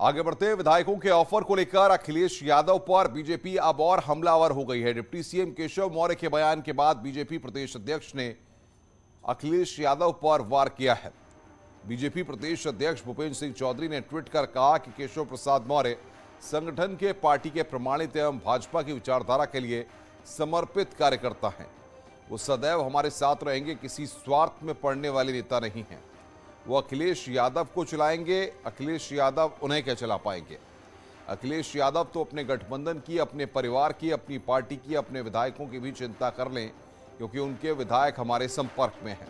आगे बढ़ते विधायकों के ऑफर को लेकर अखिलेश यादव पर बीजेपी अब और हमलावर हो गई है। डिप्टी सीएम केशव मौर्य के बयान के बाद बीजेपी प्रदेश अध्यक्ष ने अखिलेश यादव पर वार किया है। बीजेपी प्रदेश अध्यक्ष भूपेंद्र सिंह चौधरी ने ट्वीट कर कहा कि केशव प्रसाद मौर्य संगठन के पार्टी के प्रमाणित एवं भाजपा की विचारधारा के लिए समर्पित कार्यकर्ता हैं। वो सदैव हमारे साथ रहेंगे, किसी स्वार्थ में पड़ने वाले नेता नहीं हैं। वो अखिलेश यादव को चलाएंगे, अखिलेश यादव उन्हें क्या चला पाएंगे। अखिलेश यादव तो अपने गठबंधन की, अपने परिवार की, अपनी पार्टी की, अपने विधायकों की भी चिंता कर लें, क्योंकि उनके विधायक हमारे संपर्क में हैं।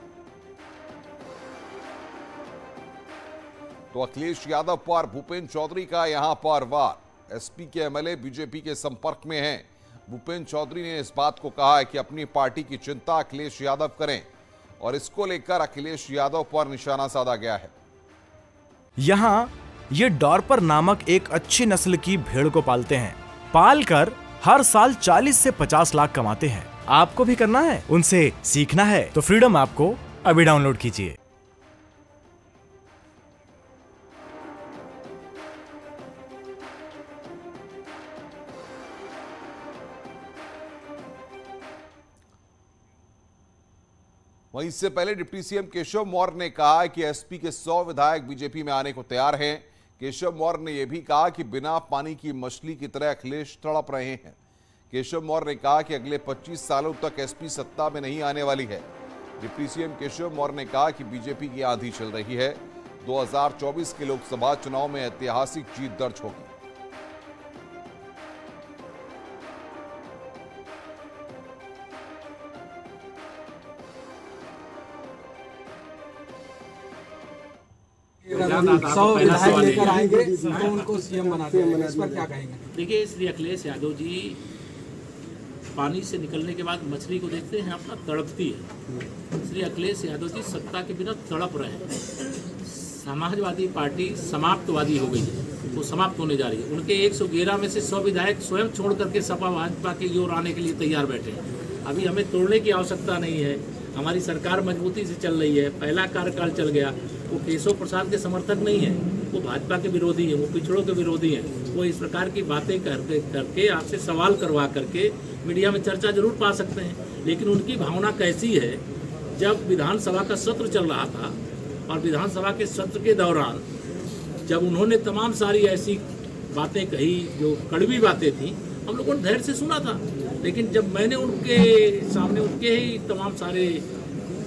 तो अखिलेश यादव पर भूपेंद्र चौधरी का यहां पर वार। एसपी के एमएलए बीजेपी के संपर्क में हैं। भूपेंद्र चौधरी ने इस बात को कहा है कि अपनी पार्टी की चिंता अखिलेश यादव करें और इसको लेकर अखिलेश यादव पर निशाना साधा गया है। यहाँ ये डॉर्पर नामक एक अच्छी नस्ल की भेड़ को पालते हैं। पालकर हर साल 40 से 50 लाख कमाते हैं। आपको भी करना है, उनसे सीखना है तो फ्रीडम ऐप को अभी डाउनलोड कीजिए। वहीं इससे पहले डिप्टी सीएम केशव मौर्य ने कहा कि एसपी के 100 विधायक बीजेपी में आने को तैयार हैं। केशव मौर्य ने यह भी कहा कि बिना पानी की मछली की तरह अखिलेश तड़प रहे हैं। केशव मौर्य ने कहा कि अगले 25 सालों तक एसपी सत्ता में नहीं आने वाली है। डिप्टी सीएम केशव मौर्य ने कहा कि बीजेपी की आंधी चल रही है। 2024 के लोकसभा चुनाव में ऐतिहासिक जीत दर्ज होगी। सौ विधायक लेकर आएंगे तो उनको सीएम बना देंगे, इस पर क्या कहेंगे? देखिए, श्री अखिलेश यादव जी पानी से निकलने के बाद मछली को देखते हैं अपना तड़पती है। श्री अखिलेश यादव जी सत्ता के बिना तड़प रहे हैं। समाजवादी पार्टी समाप्तवादी हो गई है, वो समाप्त होने जा रही है। उनके 111 में से 100 विधायक स्वयं छोड़ करके सपा भाजपा की ओर आने के लिए तैयार बैठे हैं। अभी हमें तोड़ने की आवश्यकता नहीं है। हमारी सरकार मजबूती से चल रही है। पहला कार्यकाल चल गया। वो केशव प्रसाद के समर्थक नहीं है, वो भाजपा के विरोधी हैं, वो पिछड़ों के विरोधी हैं। वो इस प्रकार की बातें करके आपसे सवाल करवा करके मीडिया में चर्चा जरूर पा सकते हैं, लेकिन उनकी भावना कैसी है? जब विधानसभा का सत्र चल रहा था और विधानसभा के सत्र के दौरान जब उन्होंने तमाम सारी ऐसी बातें कही जो कड़वी बातें थी, हम लोगों ने धैर्य से सुना था। लेकिन जब मैंने उनके सामने उनके ही तमाम सारे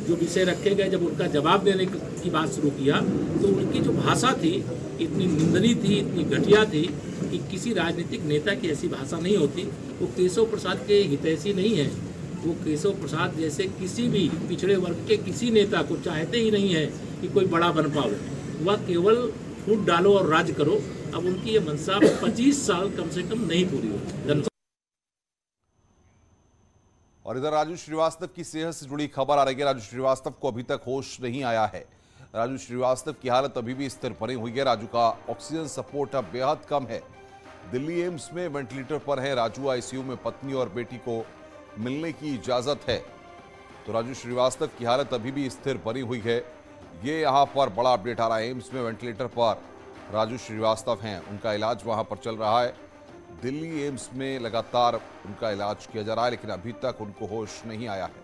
जो विषय रखे गए, जब उनका जवाब देने की बात शुरू किया, तो उनकी जो भाषा थी इतनी निंदनीय थी, इतनी घटिया थी कि किसी राजनीतिक नेता की ऐसी भाषा नहीं होती। वो केशव प्रसाद के हितैषी नहीं है। वो केशव प्रसाद जैसे किसी भी पिछड़े वर्ग के किसी नेता को चाहते ही नहीं है कि कोई बड़ा बन पाओ। वह केवल फूट डालो और राज करो। अब उनकी ये मंशा 25 साल कम से कम नहीं पूरी हुई। और इधर राजू श्रीवास्तव की सेहत से जुड़ी खबर आ रही है। राजू श्रीवास्तव को अभी तक होश नहीं आया है। राजू श्रीवास्तव की हालत अभी भी स्थिर बनी हुई है। राजू का ऑक्सीजन सपोर्ट अब बेहद कम है। दिल्ली एम्स में वेंटिलेटर पर है राजू। आईसीयू में पत्नी और बेटी को मिलने की इजाजत है। तो राजू श्रीवास्तव की हालत अभी भी स्थिर बनी हुई है। ये यहाँ पर बड़ा अपडेट आ रहा है। एम्स में वेंटिलेटर पर राजू श्रीवास्तव हैं, उनका इलाज वहां पर चल रहा है। दिल्ली एम्स में लगातार उनका इलाज किया जा रहा है, लेकिन अभी तक उनको होश नहीं आया है।